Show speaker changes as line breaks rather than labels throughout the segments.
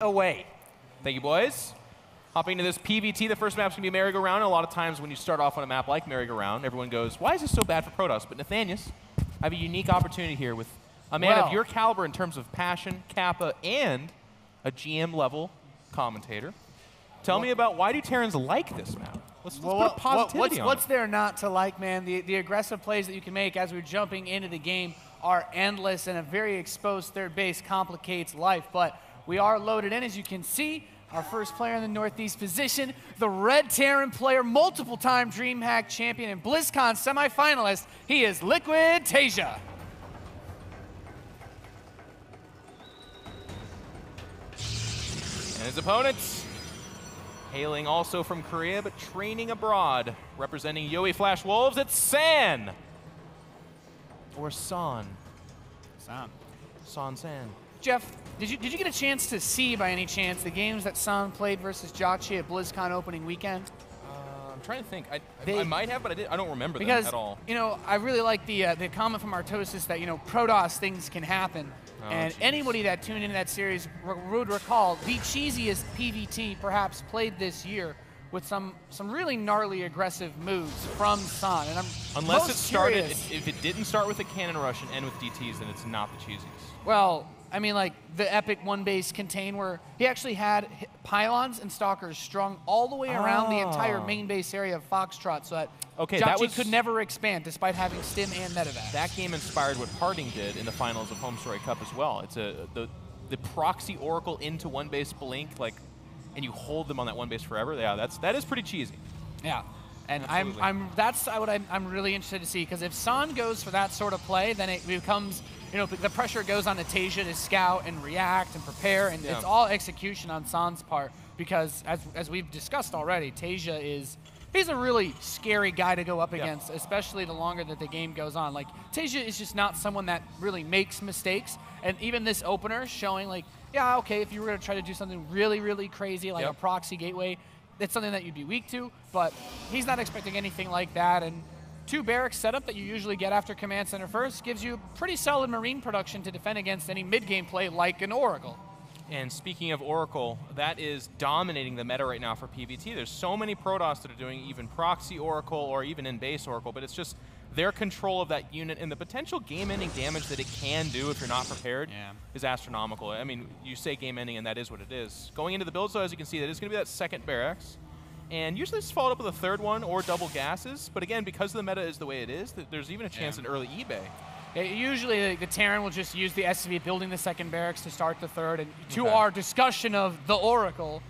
away. Thank you, boys. Hopping into this PVT, the first map's going to be Merry-Go-Round. A lot of times when you start off on a map like Merry-Go-Round, everyone goes, why is this so bad for Protoss? But Nathanius, I have a unique opportunity here with a man of your caliber in terms of passion, Kappa, and a GM-level commentator. Tell me about why do Terrans like this map? Let's put a positivity on
what's there not to like, man? The aggressive plays that you can make as we're jumping into the game are endless, and a very exposed third base complicates life. But we are loaded in, as you can see. Our first player in the Northeast position, the Red Terran player, multiple-time Dreamhack champion and BlizzCon semifinalist. He is Liquid TaeJa.
And his opponents, hailing also from Korea, but training abroad, representing Yowie Flash Wolves, it's San. Or San. San.
Jeff, did you get a chance to see, by any chance, the games that San played versus Jachi at BlizzCon opening weekend?
I'm trying to think. I might have, but I don't remember them at all.
You know, I really like the comment from Artosis that, you know, Protoss things can happen. And anybody that tuned into that series would recall the cheesiest PVT perhaps played this year with some really gnarly aggressive moves from San. And
Unless it started, if it didn't start with a cannon rush and end with DTs, then it's not the cheesiest.
Well, I mean, like the epic one-base contain where he actually had pylons and stalkers strung all the way around the entire main base area of Foxtrot, so that Jachi could never expand despite having stim and medevac.
That game inspired what Harding did in the finals of Home Story Cup as well. It's the proxy Oracle into one-base blink, like, and you hold them on that one base forever. Yeah, that is pretty cheesy.
Yeah. And that's what I'm really interested to see, because if San goes for that sort of play, then it becomes, you know, the pressure goes on to TaeJa to scout and react and prepare, and it's all execution on San's part, because as we've discussed already, TaeJa he's a really scary guy to go up against, especially the longer that the game goes on. Like, TaeJa is just not someone that really makes mistakes, and even this opener showing, like, yeah, okay, if you were going to try to do something really, really crazy, like a proxy gateway, it's something that you'd be weak to, but he's not expecting anything like that. And 2 barracks setup that you usually get after Command Center first gives you pretty solid Marine production to defend against any mid-game play like an Oracle.
And speaking of Oracle, that is dominating the meta right now for PVT. There's so many Protoss that are doing even proxy Oracle or even in-base Oracle, but it's just their control of that unit and the potential game-ending damage that it can do if you're not prepared is astronomical. I mean, you say game-ending and that is what it is. Going into the build, so as you can see, that is going to be that second barracks. And usually it's followed up with a third one or double gases. But again, because the meta is the way it is, there's even a chance at early eBay.
Yeah, usually the Terran will just use the SCV building the second barracks to start the third. And to our discussion of the Oracle,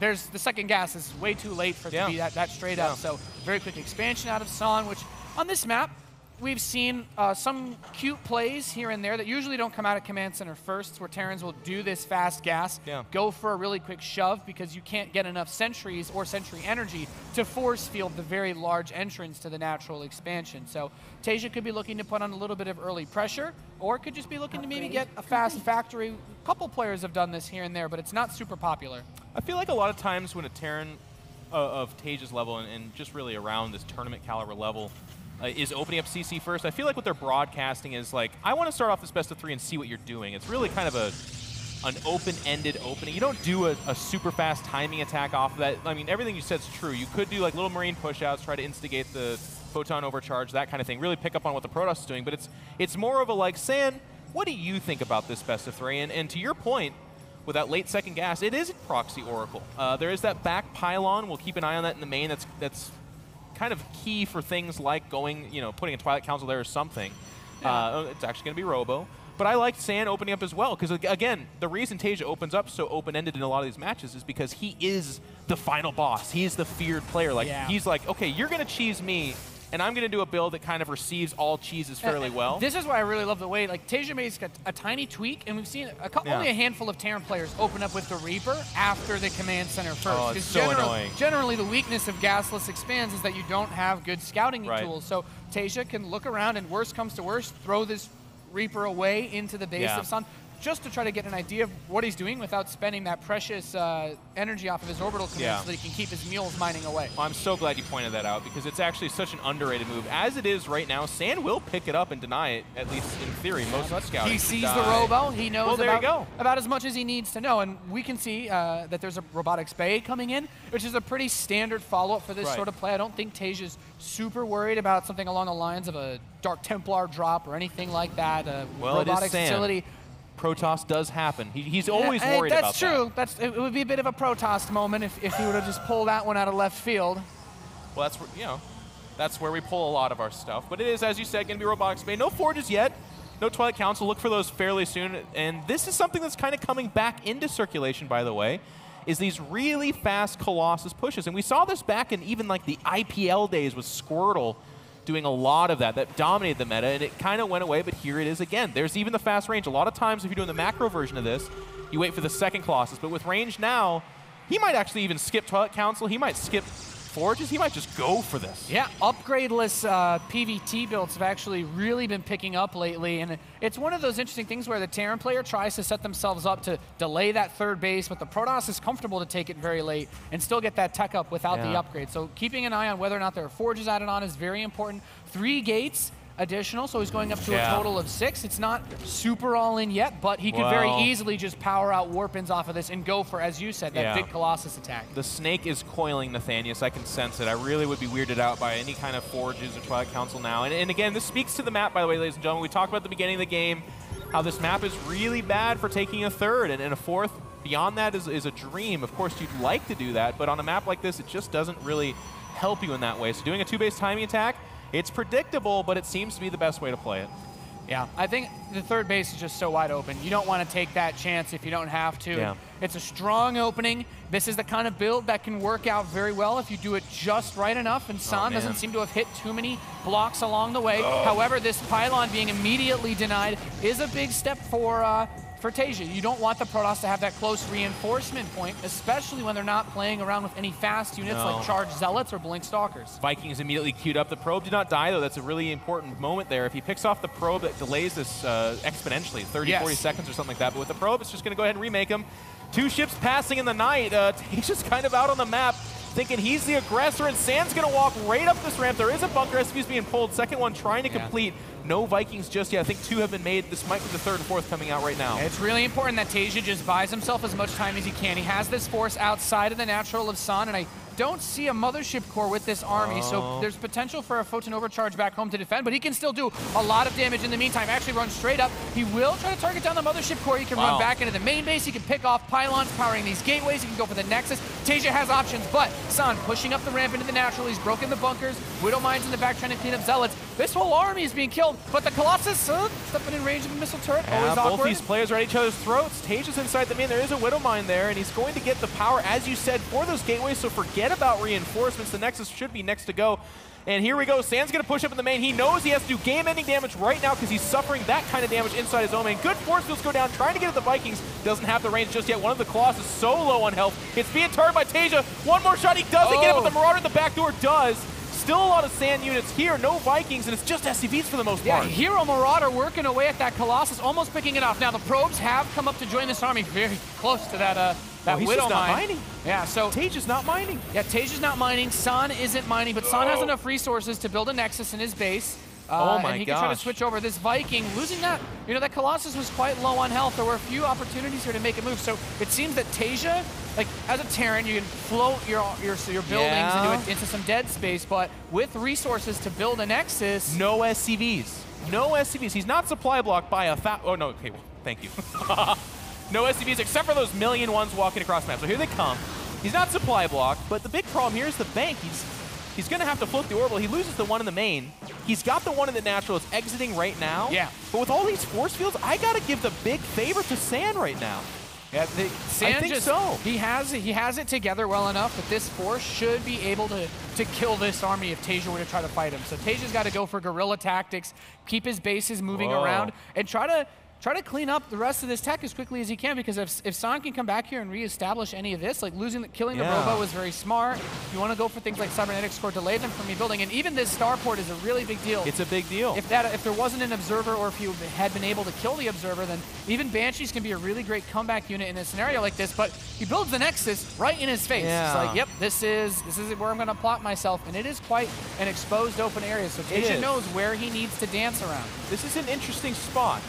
the second gas is way too late for it to be that straight up. So very quick expansion out of San, which on this map, we've seen some cute plays here and there that usually don't come out of Command Center first, where Terrans will do this fast gas, go for a really quick shove because you can't get enough sentries or sentry energy to force field the very large entrance to the natural expansion. So TaeJa could be looking to put on a little bit of early pressure, or could just be looking to maybe get a fast factory. A couple players have done this here and there, but it's not super popular.
I feel like a lot of times when a Terran of TaeJa's level and just really around this tournament caliber level is opening up CC first, I feel like what they're broadcasting is like, I want to start off this best of 3 and see what you're doing. It's really kind of an open-ended opening. You don't do a super fast timing attack off of that. I mean, everything you said is true. You could do like little Marine push-outs, try to instigate the photon overcharge, that kind of thing, really pick up on what the Protoss is doing, but it's more of a like, San, what do you think about this best of 3? And to your point, with that late second gas, it is proxy Oracle. There is that back pylon. We'll keep an eye on that in the main. That's kind of key for things like going, you know, putting a Twilight Council there or something. It's actually going to be Robo. But I like San opening up as well, because again, the reason TaeJa opens up so open-ended in a lot of these matches is because he is the final boss. He is the feared player. Like he's like, okay, you're going to cheese me, and I'm going to do a build that kind of receives all cheeses fairly well.
This is why I really love the way, like, TaeJa makes a tiny tweak, and we've seen only a handful of Terran players open up with the Reaper after the Command Center first.
Oh, it's so annoying.
Generally, the weakness of gasless expands is that you don't have good scouting tools. So TaeJa can look around, and worst comes to worst, throw this Reaper away into the base of San. just to try to get an idea of what he's doing without spending that precious energy off of his orbital command so that he can keep his mules mining away.
Well, I'm so glad you pointed that out because it's actually such an underrated move. As it is right now, Sand will pick it up and deny it, at least in theory. Most of the scouting.
He sees the robo. He knows
about
as much as he needs to know. And we can see that there's a robotics bay coming in, which is a pretty standard follow-up for this sort of play. I don't think TaeJa's super worried about something along the lines of a Dark Templar drop or anything like that.
Well,
robotics facility.
Protoss does happen. He's always worried about that.
That's true. It would be a bit of a Protoss moment if he were to just pull that one out of left field.
Well, that's that's where we pull a lot of our stuff. But it is, as you said, going to be robotics bay. No forges yet. No Twilight Council. Look for those fairly soon. And this is something that's kind of coming back into circulation, by the way, is these really fast Colossus pushes. And we saw this back in even like the IPL days with Squirtle doing a lot of that dominated the meta, and it kind of went away, but here it is again. There's even the fast range. A lot of times if you're doing the macro version of this, you wait for the second Colossus, but with range now, he might actually even skip Twilight Council, he might skip forges, he might just go for this.
Yeah, upgradeless PVT builds have actually really been picking up lately, and it's one of those interesting things where the Terran player tries to set themselves up to delay that third base, but the Protoss is comfortable to take it very late and still get that tech up without the upgrade. So keeping an eye on whether or not there are forges added on is very important. 3 gates additional, so he's going up to a total of 6. It's not super all in yet, but he could very easily just power out Warpins off of this and go for, as you said, that big Colossus attack.
The snake is coiling Nathanius. I can sense it. I really would be weirded out by any kind of forges or Twilight Council now. And again, this speaks to the map, by the way, ladies and gentlemen. We talked about at the beginning of the game how this map is really bad for taking a third, and a fourth beyond that is a dream. Of course, you'd like to do that, but on a map like this, it just doesn't really help you in that way. So doing a 2-base timing attack, it's predictable, but it seems to be the best way to play it.
Yeah, I think the third base is just so wide open. You don't want to take that chance if you don't have to.
Yeah.
It's a strong opening. This is the kind of build that can work out very well if you do it just right enough, and San doesn't seem to have hit too many blocks along the way. However, this pylon being immediately denied is a big step for TaeJa. You don't want the Protoss to have that close reinforcement point, especially when they're not playing around with any fast units like Charged Zealots or Blink Stalkers.
Vikings immediately queued up. The probe did not die, though. That's a really important moment there. If he picks off the probe, it delays this exponentially, 30, 40 seconds or something like that. But with the probe, it's just going to go ahead and remake him. 2 ships passing in the night. TaeJa's kind of out on the map, thinking he's the aggressor, and Sand's going to walk right up this ramp. There is a bunker. SCV's being pulled. Second one trying to complete. No Vikings just yet. I think 2 have been made. This might be the 3rd and 4th coming out right now.
It's really important that TaeJa just buys himself as much time as he can. He has this force outside of the natural of San, and I don't see a mothership core with this army, so there's potential for a Photon Overcharge back home to defend, but he can still do a lot of damage in the meantime. Actually run straight up. He will try to target down the mothership core. He can run back into the main base. He can pick off pylons powering these gateways. He can go for the Nexus. TaeJa has options, but San pushing up the ramp into the natural. He's broken the bunkers. Widow Mines in the back trying to clean up Zealots. This whole army is being killed, but the Colossus stepping in range of a missile turret. Always awkward.
Both these players are at each other's throats. TaeJa's inside the main. There is a Widow Mine there, and he's going to get the power, as you said, for those gateways, so forget about reinforcements. The Nexus should be next to go. And here we go. Sand's going to push up in the main. He knows he has to do game-ending damage right now because he's suffering that kind of damage inside his own main. Good force fields go down, trying to get at the Vikings. Doesn't have the range just yet. One of the Colossus is so low on health. It's being targeted by TaeJa. One more shot. He doesn't get it, but the Marauder at the back door does. Still a lot of Sand units here. No Vikings, and it's just SCVs for the most part.
Yeah, Hero Marauder working away at that Colossus, almost picking it off. Now, the probes have come up to join this army very close to that
he's
Widow
just not mining.
Yeah, so
TaeJa's not mining.
Yeah, TaeJa's not mining. San isn't mining, but San has enough resources to build a Nexus in his base. And he can try to switch over. This Viking, losing that, that Colossus was quite low on health. There were a few opportunities here to make a move. So it seems that TaeJa, like as a Terran, you can float your buildings into some dead space, but with resources to build a Nexus.
No SCVs. No SCVs. He's not supply blocked by oh, no, okay, well, thank you. No SCVs except for those million ones walking across the map. So here they come. He's not supply blocked, but the big problem here is the bank. He's going to have to float the orbital. He loses the one in the main. He's got the one in the natural. It's exiting right now.
Yeah.
But with all these force fields, I got to give the big favor to Sand right now.
Yeah, Sand
I think so.
He has it together well enough that this force should be able to kill this army if TaeJa were to try to fight him. So TaeJa's got to go for guerrilla tactics, keep his bases moving around, and try try to clean up the rest of this tech as quickly as he can, because if San can come back here and reestablish any of this, like killing the Robo was very smart. You want to go for things like Cybernetics Core, delay them from rebuilding, and even this starport is a really big deal.
It's a big deal.
If there wasn't an Observer, or if you had been able to kill the Observer, then even Banshees can be a really great comeback unit in a scenario like this, but he builds the Nexus right in his face.
Yeah.
It's like, yep, this is where I'm going to plot myself, and it is quite an exposed open area, so TaeJa knows where he needs to dance around.
This is an interesting spot.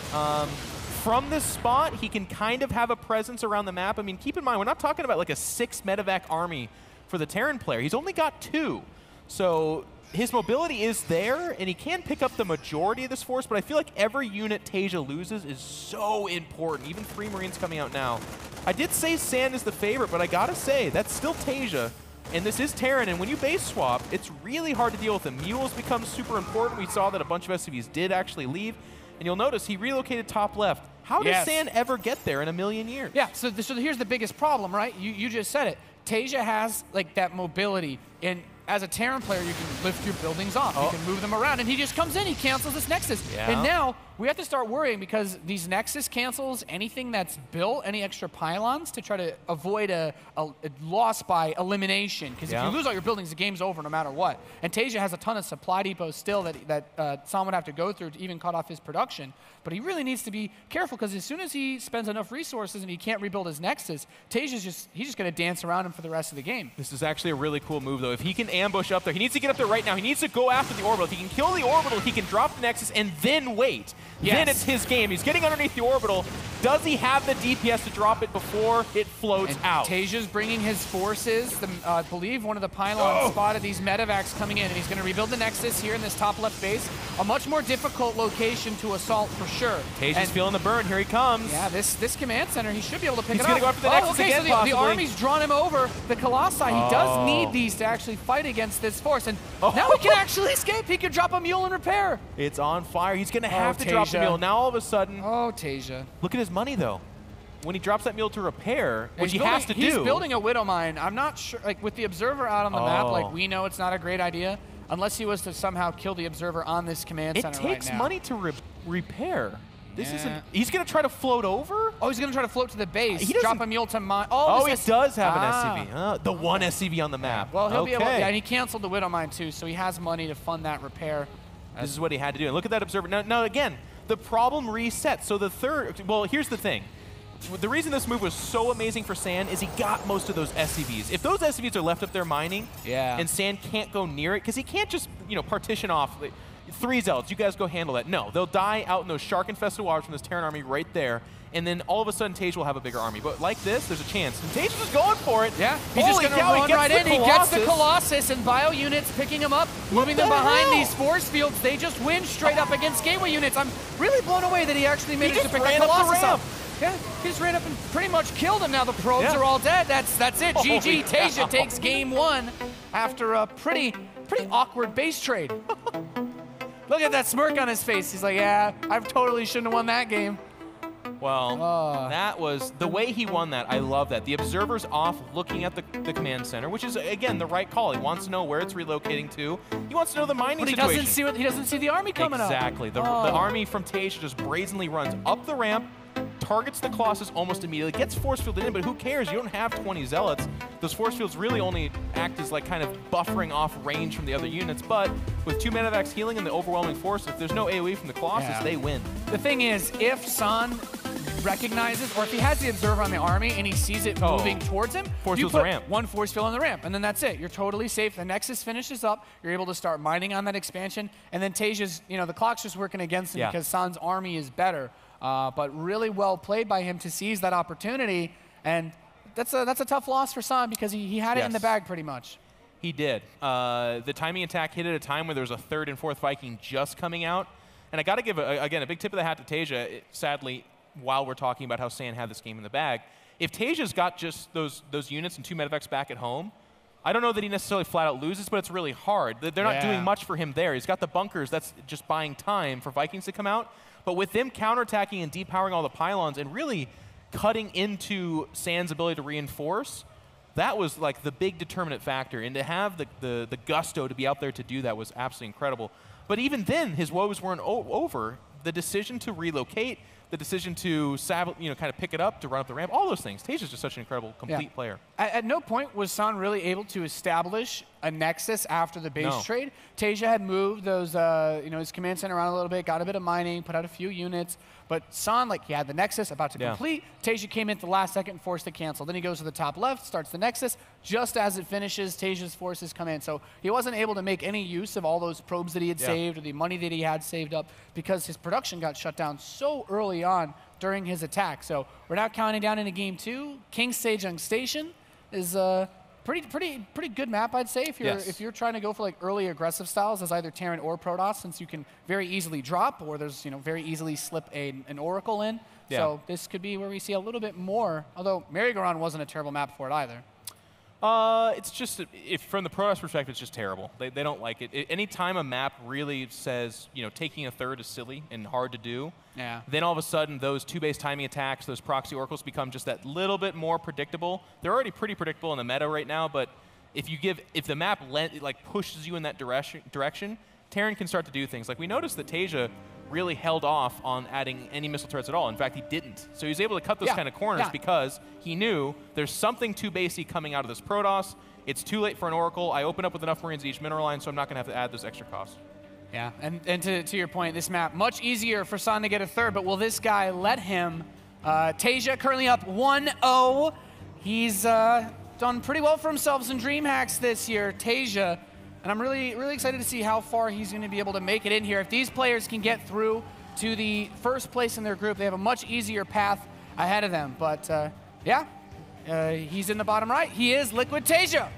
From this spot, he can kind of have a presence around the map. I mean, keep in mind, we're not talking about like a 6 medevac army for the Terran player. He's only got 2. So his mobility is there, and he can pick up the majority of this force, but I feel like every unit TaeJa loses is so important, even 3 Marines coming out now. I did say Sand is the favorite, but I gotta say, that's still TaeJa, and this is Terran, and when you base swap, it's really hard to deal with him. Mules become super important. We saw that a bunch of SCVs did actually leave, and you'll notice he relocated top left. How does Sand ever get there in a million years?
Yeah, so here's the biggest problem, right? You just said it. TaeJa has like that mobility, and as a Terran player, you can lift your buildings off. You can move them around, and he just comes in, he cancels this Nexus. And now we have to start worrying, because these Nexus cancels anything that's built, any extra pylons, to try to avoid a loss by elimination. Because if you lose all your buildings, the game's over no matter what. And TaeJa has a ton of supply depots still that Sam would have to go through to even cut off his production. But he really needs to be careful, because as soon as he spends enough resources and he can't rebuild his Nexus, TaeJa's he's just going to dance around him for the rest of the game.
This is actually a really cool move, though. If he can ambush up there, he needs to get up there right now. He needs to go after the orbital. If he can kill the orbital, he can drop the Nexus and then wait. Then it's his game. He's getting underneath the orbital. Does he have the DPS to drop it before it floats out?
TaeJa's bringing his forces. I believe one of the pylons spotted these medevacs coming in, and he's going to rebuild the Nexus here in this top left base. A much more difficult location to assault for sure.
TaeJa's feeling the burn. Here he comes.
Yeah, this command center, he should be able to pick it up.
He's going to go after the Nexus again,
so the army's drawn him over. The Colossi, he does need these to actually fight against this force. And now he can actually escape. He can drop a mule and repair.
It's on fire. He's going to have to drop the mule. Now all of a sudden.
Oh, TaeJa.
Look at his money, though. When he drops that mule to repair, which he has to do.
He's building a Widow Mine. I'm not sure, like with the Observer out on the map, like we know it's not a great idea unless he was to somehow kill the Observer on this command center right now.
It takes money to repair. This isn't. He's going to try to float over?
Oh, he's going to try to float to the base.
He
drop a mule to mine.
Oh, he does have an SCV. The one SCV on the map.
Well, he'll be able to. Yeah, and he canceled the Widow Mine too, so he has money to fund that repair.
This is what he had to do. And look at that Observer. Now again, the problem resets. So the third. Well, here's the thing. The reason this move was so amazing for Sand is he got most of those SCVs. If those SCVs are left up there mining, and Sand can't go near it, because he can't just partition off 3 Zealots. You guys go handle that. No, they'll die out in those shark-infested waters from this Terran army right there, and then all of a sudden TaeJa will have a bigger army. But like this, there's a chance. And TaeJa's just going for it.
Yeah, he's just going to run right in. He gets the Colossus, and bio units picking him up, moving them behind these force fields. They just win straight up against Gateway units. I'm really blown away that he actually managed to pick the Colossus up. Yeah, he just ran up and pretty much killed him. Now the probes are all dead. That's it. GG. TaeJa takes game 1 after a pretty awkward base trade. Look at that smirk on his face. He's like, yeah, I totally shouldn't have won that game.
Well, that was the way he won that. I love that. The Observer's off looking at the command center, which is, again, the right call. He wants to know where it's relocating to. He wants to know the mining situation.
He doesn't see the army coming up.
Exactly. The army from TaeJa just brazenly runs up the ramp, targets the Colossus almost immediately, gets force fielded in, but who cares? You don't have 20 Zealots. Those force fields really only act as like kind of buffering off range from the other units, but with 2 medevacs healing and the overwhelming force, if there's no AoE from the Colossus, they win.
The thing is, if San recognizes, or if he has the Observer on the army and he sees it moving towards him, you put one force field on the ramp, and then that's it. You're totally safe. The Nexus finishes up. You're able to start mining on that expansion, and then TaeJa's, the clock's just working against him because San's army is better. But really well played by him to seize that opportunity, and that's a tough loss for San because he had it in the bag pretty much.
He did. The timing attack hit at a time where there was a 3rd and 4th Viking just coming out, and I got to give again a big tip of the hat to TaeJa. Sadly, while we're talking about how Sand had this game in the bag, if TaeJa's got just those units and 2 medevacs back at home, I don't know that he necessarily flat out loses, but it's really hard. They're not doing much for him there. He's got the bunkers. That's just buying time for Vikings to come out. But with them counterattacking and depowering all the pylons and really cutting into Sand's ability to reinforce, that was like the big determinant factor. And to have the gusto to be out there to do that was absolutely incredible. But even then, his woes weren't over. The decision to relocate the decision to kind of pick it up, to run up the ramp, all those things. TaeJa's just such an incredible, complete player.
At no point was San really able to establish a nexus after the base trade. TaeJa had moved those, his command center around a little bit, got a bit of mining, put out a few units, but San, he had the nexus about to complete. TaeJa came in at the last second and forced to cancel. Then he goes to the top left, starts the nexus. Just as it finishes, TaeJa's forces come in. So he wasn't able to make any use of all those probes that he had saved or the money that he had saved up because his production got shut down so early on during his attack. So we're now counting down into game 2. King Sejong Station is a pretty good map, I'd say, if you're trying to go for early aggressive styles as either Terran or Protoss, since you can very easily drop, or there's very easily slip an Oracle in. So this could be where we see a little bit more. Although Merry-Go-Round wasn't a terrible map for it either.
It's just, from the Protoss perspective, it's just terrible. They don't like it. Anytime a map really says, taking a third is silly and hard to do, then all of a sudden those 2-base timing attacks, those proxy oracles become just that little bit more predictable. They're already pretty predictable in the meta right now, but if the map pushes you in that direction, Terran can start to do things. We noticed that TaeJa really held off on adding any missile turrets at all. In fact, he didn't. So he was able to cut those kind of corners because he knew there's something too basey coming out of this Protoss. It's too late for an Oracle. I open up with enough Marines at each mineral line, so I'm not going to have to add those extra costs.
Yeah, and to your point, this map, much easier for San to get a third, but will this guy let him? TaeJa currently up 1-0. He's done pretty well for himself in Dreamhacks this year, TaeJa. And I'm really excited to see how far he's going to be able to make it in here. If these players can get through to the first place in their group, they have a much easier path ahead of them. But he's in the bottom right. He is Liquid TaeJa.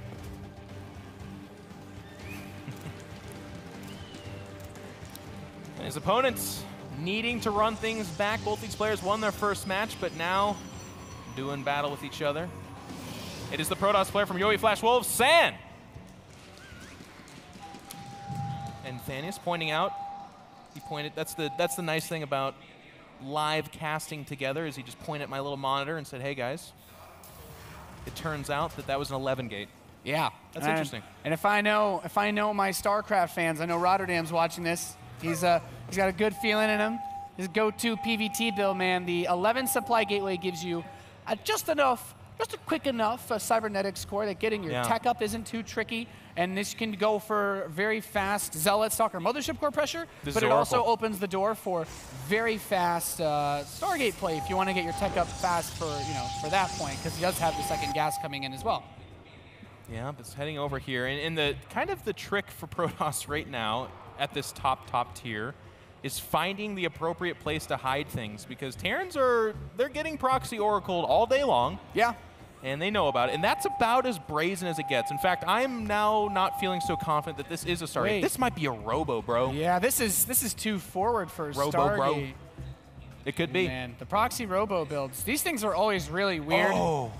His opponents needing to run things back. Both these players won their first match, but now doing battle with each other. It is the Protoss player from Yowie Flash Wolves, San. And Thanius pointing out, that's the nice thing about live casting together, is he just pointed at my little monitor and said, hey guys, it turns out that was an 11 gate.
Yeah.
That's interesting.
And if I know my StarCraft fans, I know Rotterdam's watching this. He's got a good feeling in him. His go-to PVT build, man. The 11 supply gateway gives you just a quick enough cybernetics core that getting your tech up isn't too tricky. And this can go for very fast Zealot, Stalker, Mothership core pressure, but it also opens the door for very fast Stargate play if you want to get your tech up fast for that point, because he does have the second gas coming in as well.
Yeah, it's heading over here, and the trick for Protoss right now at this top tier is finding the appropriate place to hide things, because Terrans they're getting proxy oracled all day long.
Yeah.
And they know about it, and that's about as brazen as it gets. In fact, I'm now not feeling so confident that this is a Stargate. This might be a Robo, bro.
Yeah, this is too forward for
Robo,
Stargate.
Bro. It could be.
Man, the proxy Robo builds. These things are always really weird.
Oh,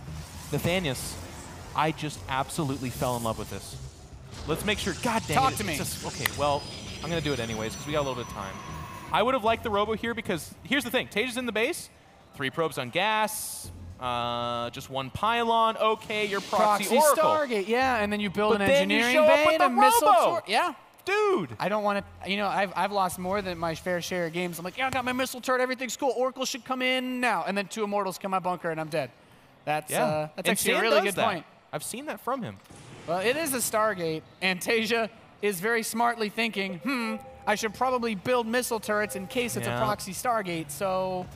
Nathanius, I just absolutely fell in love with this. Let's make sure. God dang it.
Talk to me.
Okay, well, I'm going to do it anyways because we got a little bit of time. I would have liked the Robo here because here's the thing. TaeJa's in the base. 3 probes on gas. Just 1 pylon. Okay, your proxy Oracle.
Stargate, yeah, and then you build an engineering
you
bay and a missile.
Yeah. Dude.
I don't want to, I've lost more than my fair share of games. I'm like, yeah, I got my missile turret, everything's cool. Oracle should come in now. And then 2 Immortals come my bunker and I'm dead. That's actually a really good point.
I've seen that from him.
Well, it is a Stargate, and TaeJa is very smartly thinking, I should probably build missile turrets in case it's a proxy Stargate. So,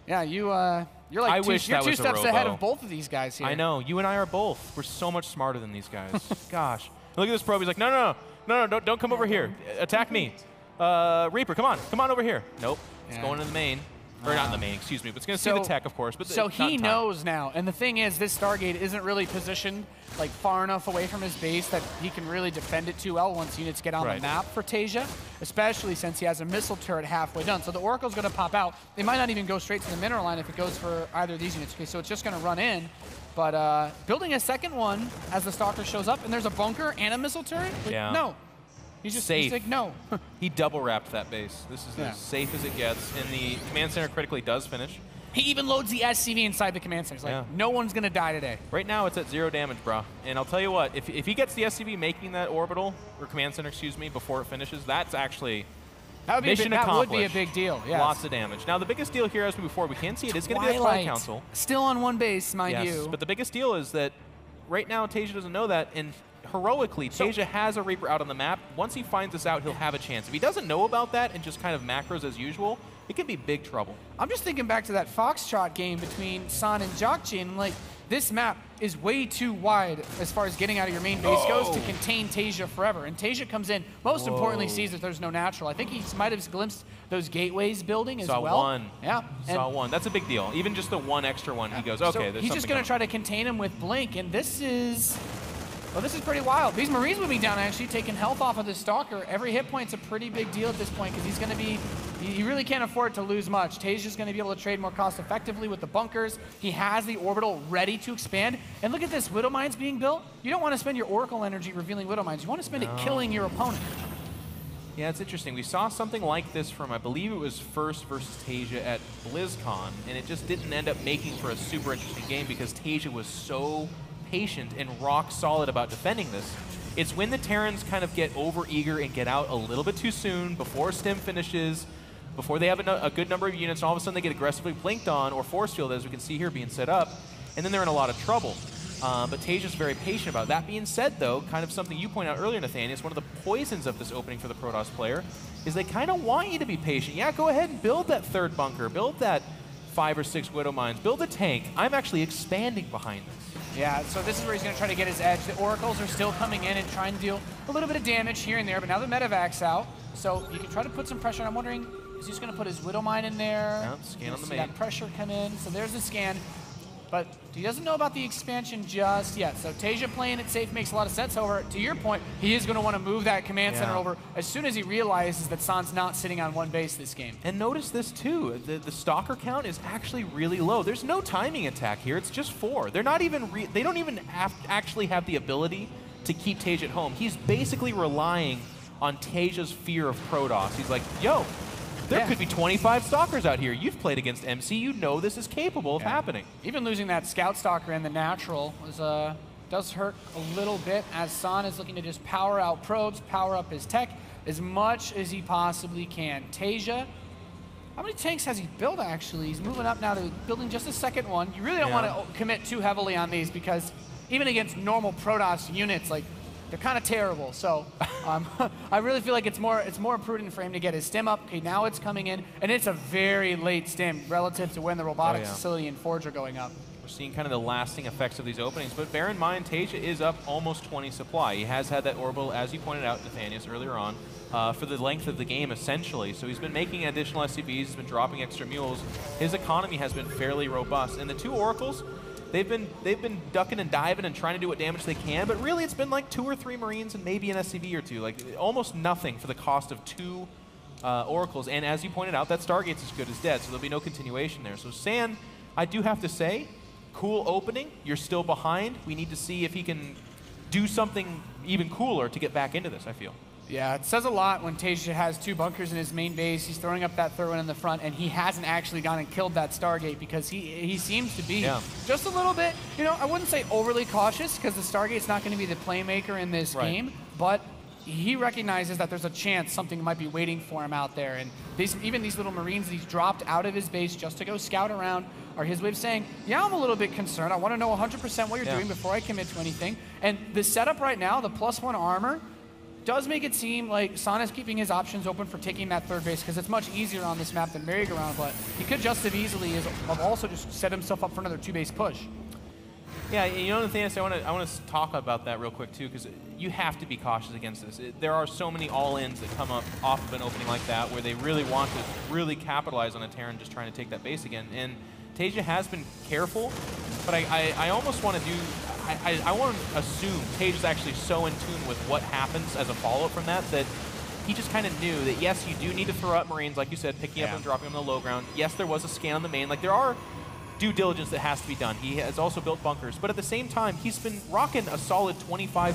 yeah, you're like two steps ahead of both of these guys here.
I know. You and I are both. We're so much smarter than these guys. Gosh. Look at this probe. He's like, no, don't come over here. Attack me. Reaper, come on over here. Nope. It's going in the main. Or not in the main, excuse me. But it's going to see the tech, of course. But
so he knows now. And the thing is, this Stargate isn't really positioned far enough away from his base that he can really defend it too well once units get on the map for TaeJa, especially since he has a missile turret halfway done. So the Oracle's going to pop out. They might not even go straight to the mineral line if it goes for either of these units. Okay, so it's just going to run in. But building a second one as the Stalker shows up, and there's a bunker and a missile turret? No. He's just safe. He's like, no.
He double wrapped that base. This is as safe as it gets. And the command center critically does finish.
He even loads the SCV inside the command center. He's like, no one's going to die today.
Right now, it's at 0 damage, bro. And I'll tell you what, if he gets the SCV making that orbital, or command center, excuse me, before it finishes, that's actually
That would be a big deal. Yes.
Lots of damage. Now, the biggest deal here, as we before, we can see it is going to be a Twilight Council.
Still on one base, mind you.
But the biggest deal is that right now TaeJa doesn't know that, and heroically, TaeJa has a Reaper out on the map. Once he finds this out, he'll have a chance. If he doesn't know about that and just kind of macros as usual, it can be big trouble.
I'm just thinking back to that Foxtrot game between San and Jokji, and like, this map is way too wide as far as getting out of your main base goes to contain TaeJa forever. And TaeJa comes in, most importantly sees that there's no natural. I think he might have glimpsed those gateways building as well.
Saw one.
Yeah.
Saw one. That's a big deal. Even just the one extra one, he goes, okay,
so he's just going to try to contain him with Blink, and this is... Well, this is pretty wild. These Marines moving down, actually, taking health off of the Stalker. Every hit point's a pretty big deal at this point because he's going to be... He really can't afford to lose much. TaeJa's going to be able to trade more cost effectively with the bunkers. He has the orbital ready to expand. And look at this, Widow Mines being built. You don't want to spend your Oracle energy revealing Widow Mines. You want to spend it killing your opponent.
Yeah, it's interesting. We saw something like this from, I believe it was First versus TaeJa at BlizzCon, and it just didn't end up making for a super interesting game because TaeJa was so patient and rock solid about defending this. It's when the Terrans kind of get over-eager and get out a little bit too soon, before Stim finishes, before they have a good number of units, and all of a sudden they get aggressively blinked on, or force field, as we can see here being set up, and then they're in a lot of trouble. But TaeJa's very patient about it. That being said, though, kind of something you pointed out earlier, Nathaniel, one of the poisons of this opening for the Protoss player is they kind of want you to be patient. Yeah, go ahead and build that third bunker, build that 5 or 6 Widow Mines, build a tank. I'm actually expanding behind this.
Yeah, so this is where he's going to try to get his edge. The Oracles are still coming in and trying to deal a little bit of damage here and there, but now the Medevac's out, so you can try to put some pressure. And I'm wondering, is he just going to put his Widow Mine in there?
Yep, scan on the main.
That pressure come in, so there's the scan. But he doesn't know about the expansion just yet. So TaeJa playing it safe makes a lot of sense. However, to your point, he is going to want to move that command center over as soon as he realizes that San's not sitting on one base this game.
And notice this too, the Stalker count is actually really low. There's no timing attack here, it's just 4. They're not even, they don't even actually have the ability to keep TaeJa at home. He's basically relying on TaeJa's fear of Protoss. He's like, yo, there could be 25 Stalkers out here. You've played against MC. You know this is capable of happening.
Even losing that Scout Stalker and the natural was, does hurt a little bit as San is looking to just power out probes, power up his tech as much as he possibly can. TaeJa, how many tanks has he built, actually? He's moving up now to building just a second one. You really don't want to commit too heavily on these because even against normal Protoss units, like, they're kind of terrible, so I really feel like it's more prudent for him to get his stim up. Okay, now it's coming in, and it's a very late stim relative to when the robotics facility and Forge are going up.
We're seeing kind of the lasting effects of these openings, but bear in mind, TaeJa is up almost 20 supply. He has had that orbital, as you pointed out, Nathaniel, earlier on, for the length of the game, essentially. So he's been making additional SCVs, he's been dropping extra mules. His economy has been fairly robust, and the 2 Oracles, they've been ducking and diving and trying to do what damage they can, but really it's been like 2 or 3 Marines and maybe an SCV or 2, like almost nothing for the cost of 2 Oracles. And as you pointed out, that Stargate's as good as dead, so there'll be no continuation there. So San, I do have to say, cool opening. You're still behind. We need to see if he can do something even cooler to get back into this, I feel.
Yeah, it says a lot when TaeJa has 2 bunkers in his main base. He's throwing up that third one in the front, and he hasn't actually gone and killed that Stargate because he seems to be just a little bit, you know, I wouldn't say overly cautious because the Stargate's not going to be the playmaker in this game, but he recognizes that there's a chance something might be waiting for him out there. And even these little Marines that he's dropped out of his base just to go scout around are his way of saying, yeah, I'm a little bit concerned. I want to know 100% what you're doing before I commit to anything. And the setup right now, the +1 armor, does make it seem like San is keeping his options open for taking that third base because it's much easier on this map than merry-go-round, but he could just as easily have also just set himself up for another 2-base push.
Yeah, you know, Nathaniel, I want to talk about that real quick too, because you have to be cautious against this. There are so many all-ins that come up off of an opening like that where they really want to really capitalize on a Terran just trying to take that base again. And TaeJa has been careful, but I almost want to do, I want to assume TaeJa's actually so in tune with what happens as a follow-up from that he just kind of knew that, yes, you do need to throw up Marines, like you said, picking up and dropping them on the low ground. Yes, there was a scan on the main. Like, there are due diligence that has to be done. He has also built bunkers, but at the same time, he's been rocking a solid 25+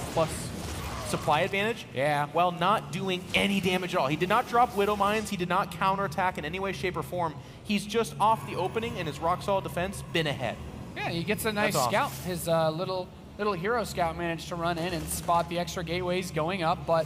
supply advantage while not doing any damage at all. He did not drop Widow Mines. He did not counterattack in any way, shape, or form. He's just off the opening and his rock-solid defense been ahead.
Yeah, he gets a nice scout. His little hero scout managed to run in and spot the extra gateways going up, but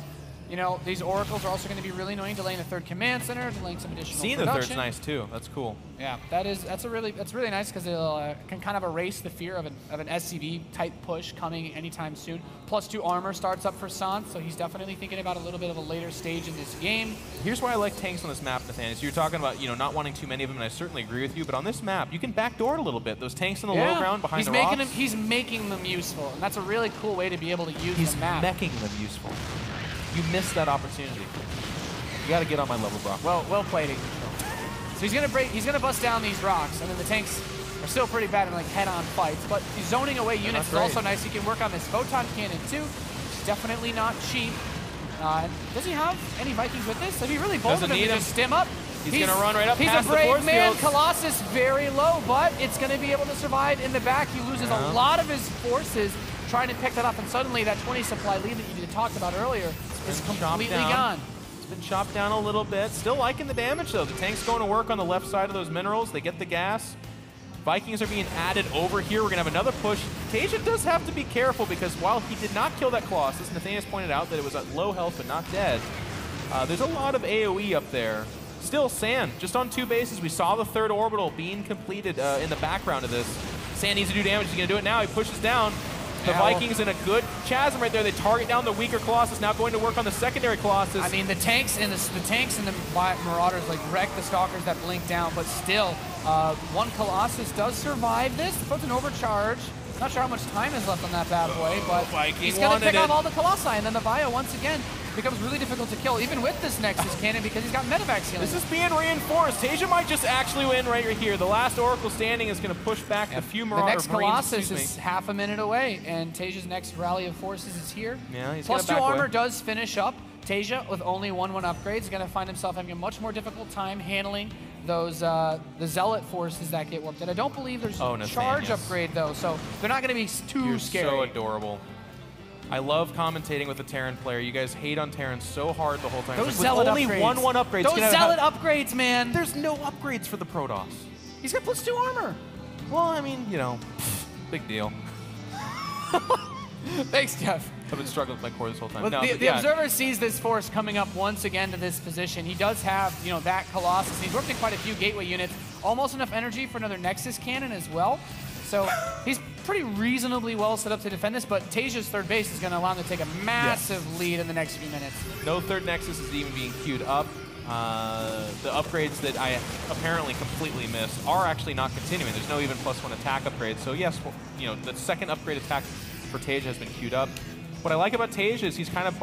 you know, these oracles are also going to be really annoying, delaying the third command center, delaying some additional
Seeing
production.
the third's nice too. That's cool.
Yeah, that's really nice because it can kind of erase the fear of an SCV type push coming anytime soon. +2 armor starts up for San, so he's definitely thinking about a little bit of a later stage in this game.
Here's why I like tanks on this map, Nathaniel. So you're talking about, you know, not wanting too many of them, and I certainly agree with you. But on this map, you can backdoor it a little bit. Those tanks on the low ground behind the rocks.
He's making them useful, and that's a really cool way to be able to use the map.
He's making them useful. You missed that opportunity. You got to get on my level, Brock.
Well played. So he's gonna bust down these rocks, and then the tanks are still pretty bad in like head-on fights. But he's zoning away units is also nice. He can work on this photon cannon too. It's definitely not cheap. Does he have any Vikings with this? If he really bolted him to just stim up,
he's gonna run right up past the force
fields. He's a brave man.
fields.
Colossus very low, but it's gonna be able to survive in the back. He loses a lot of his forces trying to pick that up, and suddenly that 20 supply lead that you talked about earlier is completely gone.
It's been chopped down a little bit. Still liking the damage though. The tank's going to work on the left side of those minerals. They get the gas. Vikings are being added over here. We're gonna have another push. TaeJa does have to be careful because while he did not kill that Colossus, Nathaniel's pointed out that it was at low health but not dead. There's a lot of AoE up there. Still, San, just on 2 bases. We saw the third orbital being completed in the background of this. San needs to do damage. He's gonna do it now. He pushes down. The Vikings in a good chasm right there. They target down the weaker Colossus, now going to work on the secondary Colossus.
I mean, the tanks and the Marauders like wreck the Stalkers that blink down, but still, one Colossus does survive this. Puts an overcharge. Not sure how much time is left on that bad boy, but he's going to pick off all the Colossi, and then the Bio once again becomes really difficult to kill, even with this Nexus cannon, because he's got medevac sealing.
This is being reinforced. TaeJa might just actually win right here. The last Oracle standing is going to push back the few Marauders.
The next Colossus is half a minute away, and TaeJa's next rally of forces is here.
Yeah, he's
+2 armor does finish up. TaeJa, with only 1/1 upgrades, is going to find himself having a much more difficult time handling those the Zealot forces that get warped. And I don't believe there's a charge upgrade, though, so they're not going to be too scary.
So adorable. I love commentating with a Terran player. You guys hate on Terran so hard the whole time.
Those Zealot
only
upgrades.
1/1 upgrades.
Those Zealot upgrades, man.
There's no upgrades for the Protoss.
He's got +2 armor.
Well, I mean, you know, big deal.
Thanks, Jeff.
I've been struggling with my core this whole time.
Well, the Observer sees this force coming up once again to this position. He does have, you know, that Colossus. He's worked in quite a few gateway units. Almost enough energy for another Nexus cannon as well. So he's pretty reasonably well set up to defend this, but TaeJa's third base is going to allow him to take a massive lead in the next few minutes.
No third Nexus is even being queued up. The upgrades that I apparently completely missed are actually not continuing. There's no even +1 attack upgrade. So yes, you know, the second upgrade attack for TaeJa has been queued up. What I like about TaeJa is he's kind of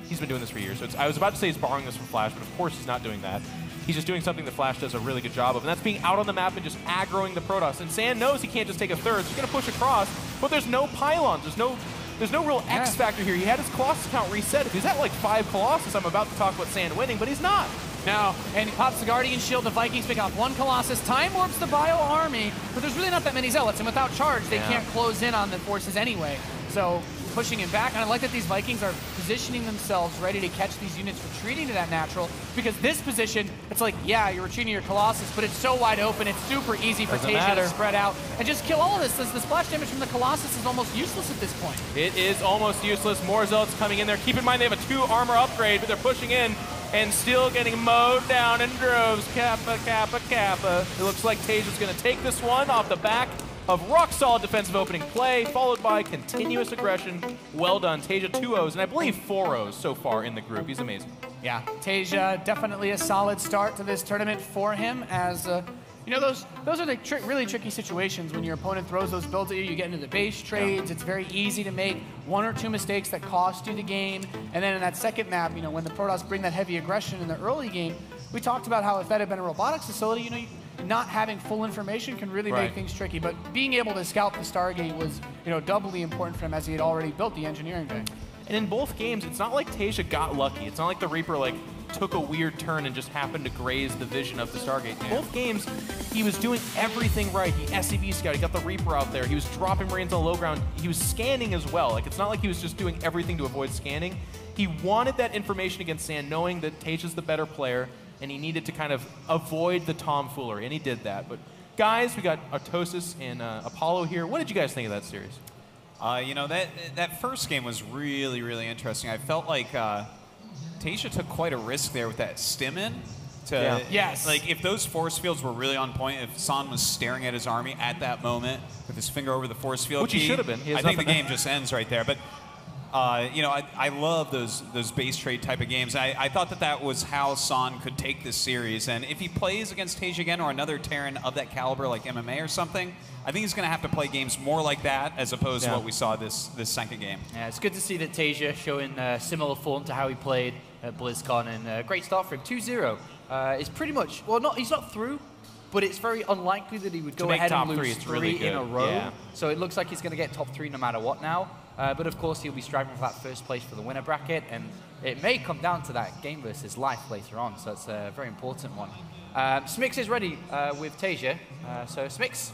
he's been doing this for years. So I was about to say he's borrowing this from Flash, but of course he's not doing that. He's just doing something that Flash does a really good job of, and that's being out on the map and just aggroing the Protoss. And San knows he can't just take a third, so he's going to push across, but there's no pylons. There's no real X factor here. He had his Colossus count reset. If he's at like 5 Colossus, I'm about to talk about San winning, but he's not.
No, and he pops the Guardian Shield. The Vikings pick off 1 Colossus. Time warps the Bio army, but there's really not that many Zealots, and without charge, they can't close in on the forces anyway. So pushing him back, and I like that these Vikings are positioning themselves ready to catch these units retreating to that natural, because this position, it's like, yeah, you're retreating your Colossus, but it's so wide open, it's super easy for TaeJa to spread out and just kill all of this. The splash damage from the Colossus is almost useless at this point.
It is almost useless. More Zealots coming in there. Keep in mind they have a 2 armor upgrade, but they're pushing in and still getting mowed down in droves. Kappa, Kappa, Kappa. It looks like TaeJa's going to take this one off the back of rock-solid defensive opening play, followed by continuous aggression. Well done. TaeJa 2-0s, and I believe 4-0s so far in the group. He's amazing.
Yeah, TaeJa, definitely a solid start to this tournament for him, as you know, those are the really tricky situations when your opponent throws those builds at you. You get into the base trades. It's very easy to make 1 or 2 mistakes that cost you the game. And then in that second map, you know, when the Protoss bring that heavy aggression in the early game, we talked about how if that had been a robotics facility, you know, not having full information can really make things tricky. But being able to scout the Stargate was, you know, doubly important for him, as he had already built the engineering bay.
And in both games, it's not like TaeJa got lucky. It's not like the Reaper like took a weird turn and just happened to graze the vision of the Stargate. Both games, he was doing everything right. He SCV scout, he got the Reaper out there. He was dropping Marines on the low ground. He was scanning as well. Like, it's not like he was just doing everything to avoid scanning. He wanted that information against San, knowing that TaeJa's the better player, and he needed to kind of avoid the tomfoolery, and he did that. But guys, we got Artosis and Apollo here. What did you guys think of that series?
You know, that first game was really, really interesting. I felt like TaeJa took quite a risk there with that stim in.
Yes.
Like, if those force fields were really on point, if San was staring at his army at that moment with his finger over the force field,
which he should have been.
I think the game just ends right there. But you know, I love those base trade type of games. I thought that was how San could take this series. And if he plays against TaeJa again or another Terran of that caliber like MMA or something, I think he's going to have to play games more like that as opposed to what we saw this second game.
Yeah, it's good to see that TaeJa showing similar form to how he played at BlizzCon, and great start for him. 2-0. It's pretty much, well, he's not through, but it's very unlikely that he would go ahead and lose three in a row.
Yeah.
So it looks like he's going to get top 3 no matter what now. But of course, he'll be striving for that first place for the winner bracket, and it may come down to that game versus life later on. So it's a very important one. Smix is ready with TaeJa. So Smix.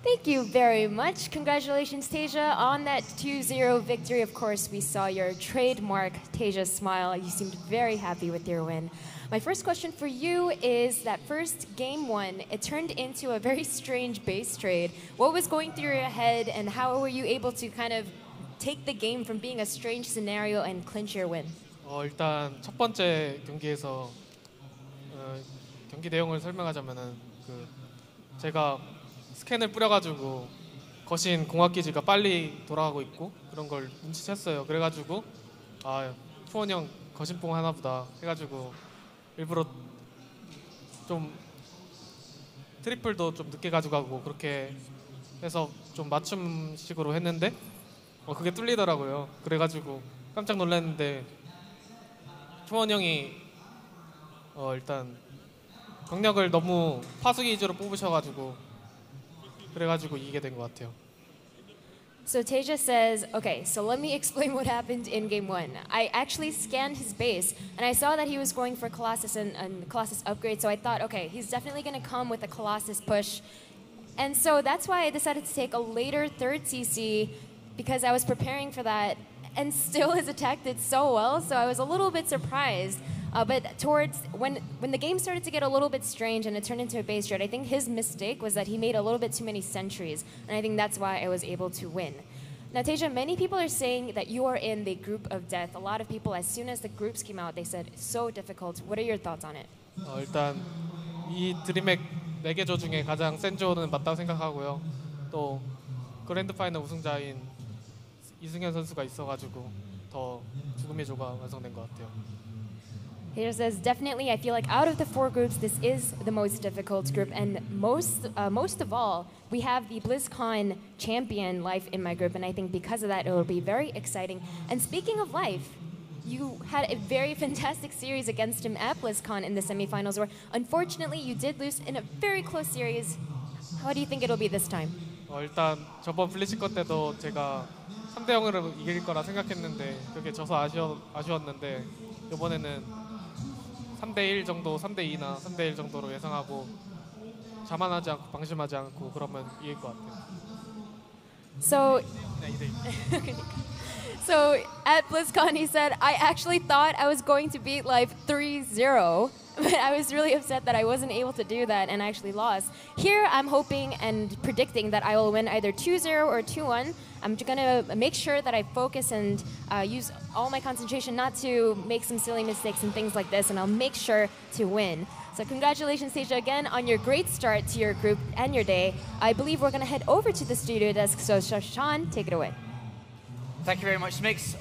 Thank you very much. Congratulations, TaeJa, on that 2-0 victory. Of course, we saw your trademark TaeJa smile. You seemed very happy with your win. My first question for you is that first game one, it turned into a very strange base trade. What was going through your head, and how were you able to kind of take the game from being a strange scenario and clinch your win?
일단 첫 번째 경기에서 경기 내용을 설명하자면은 제가 스캔을 뿌려가지고 거신 공학기지가 빨리 돌아가고 있고 그런 걸 눈치챘어요. 그래가지고 투원 형 거신뽕 하나보다 해가지고 일부러 좀 트리플도 좀 늦게 가져가고 그렇게 해서 좀 맞춤식으로 했는데 그게 뚫리더라고요. 그래가지고 깜짝 놀랐는데 투원 형이 일단 병력을 너무 파수기 위주로 뽑으셔가지고 그래가지고 이기게 된 것 같아요.
So TaeJa says, okay, so let me explain what happened in game one. I actually scanned his base, and I saw that he was going for Colossus and Colossus upgrade, so I thought, okay, he's definitely going to come with a Colossus push. And so that's why I decided to take a later third CC, because I was preparing for that, and still his attack did so well, so I was a little bit surprised. But towards when the game started to get a little bit strange and it turned into a base trade, I think his mistake was that he made a little bit too many sentries, and I think that's why I was able to win. Now, TaeJa, many people are saying that you are in the group of death. A lot of people, as soon as the groups came out, they said it's so difficult. What are your thoughts on it?
일단 이 드림핵 4개 조 중에 가장 센 조는 맞다고 생각하고요. 또 그랜드 파이널 우승자인 이승현 선수가 있어가지고 더 죽음의 조가 완성된 것 같아요.
TaeJa says, definitely, I feel like out of the 4 groups, this is the most difficult group. And most of all, we have the BlizzCon champion Life in my group. And I think because of that, it will be very exciting. And speaking of Life, you had a very fantastic series against him at BlizzCon in the semifinals, where unfortunately you did lose in a very close series. How do you think it'll be this time?
일단 저번 블리츠컨 때도 제가 3대0으로 이길 거라 생각했는데 그게 져서 아쉬웠는데 이번에는 3대1 정도, 3대2나 3대1 정도로 예상하고 자만하지 않고 방심하지 않고 그러면 이길 것 같아요.
So, so at BlizzCon he said, I actually thought I was going to beat Life 3-0, but I was really upset that I wasn't able to do that and actually lost. Here I'm hoping and predicting that I will win either 2-0 or 2-1. I'm going to make sure that I focus and use all my concentration not to make some silly mistakes and things like this, and I'll make sure to win. So congratulations, TaeJa, again on your great start to your group and your day. I believe we're going to head over to the studio desk, so Sean, take it away.
Thank you very much, Smix.